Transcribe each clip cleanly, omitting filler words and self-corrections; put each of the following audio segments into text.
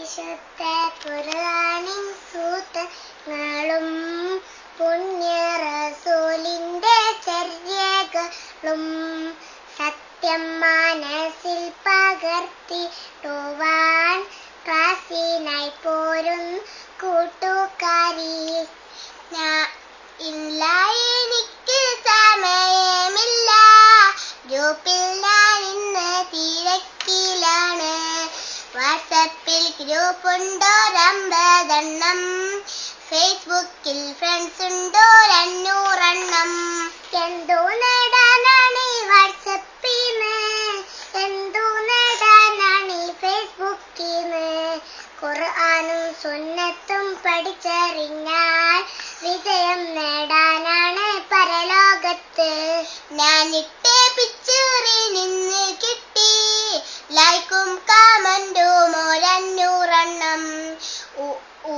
വിശുദ്ധ ഖുർആനിൻ സൂത്രങ്ങളും പുണ്യ റസൂലിന്റെ ചര്യകളും സത്യം മനസ്സിൽ പകർത്തിടുവാൻ ക്ലാസ്സിനായി പോരും കൂട്ടുകാരി. ഇല്ല എനിക്ക് സമയമില്ല, ഗ്രൂപ്പിൽ ഞാൻ ഇന്ന് തിരക്കിലാണ്. വാട്സാപ്പിൽ ഗ്രൂപ്പുണ്ടോ 50 ഫേസ്ബുക്കിൽ ഫ്രണ്ട്സ് ഉണ്ടോ 500. എന്തോ നേടാനാണ് വാട്സാപ്പിന്ന്, എന്തോ നേടാനാണ് ഫേസ്ബുക്കിന്ന്. ഖുർആനും സുന്നത്തും പഠിച്ചറിഞ്ഞാൽ വിജയം നേടാനാണ് പരലോകത്ത്. ഞാനിട്ടേ പിക്ചറിൽ നിന്ന് കിട്ടി ലൈക്കും കമന്റും 500.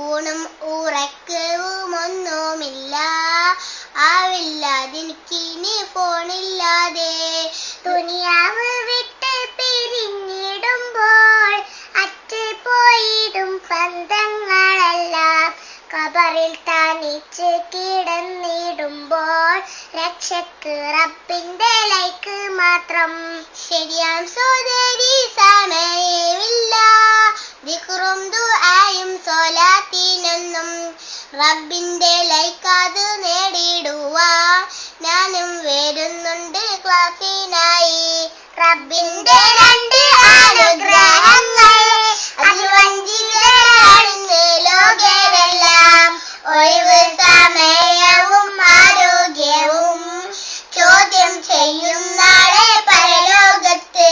ഊണും ഉറക്കവും ഒന്നുമില്ല, ആവില്ലാതെനിക്കിനി ഫോണില്ലാതെ. ദുനിയാവ് വിട്ട് പിരിഞ്ഞിടുമ്പോൾ അറ്റ് പോയിടും ബന്ധങ്ങളെല്ലാം. ഖബറിൽ തനിച്ച് കിടന്നിടുമ്പോൾ രക്ഷക്ക് റബ്ബിന്റെ ലൈക്ക് മാത്രം. ശരിയാം സോദരി, സമയമില്ല ദിക്റും ദുആയും സ്വലാത്തിനൊന്നും. റബ്ബിന്റെ ലൈക്കാത് നേടിടുവാൻ ഞാനും വരുന്നുണ്ട് ക്ലാസ്സിനായി. റബ്ബിന്റെ 2 അനുഗ്രഹങ്ങൾ അതിൽ വഞ്ചിതരാണെന്ന് ലോകരെല്ലാം. ഒഴിവ് സമയവും ആരോഗ്യവും ചോദ്യം ചെയ്യും നാളെ പരലോകത്ത്.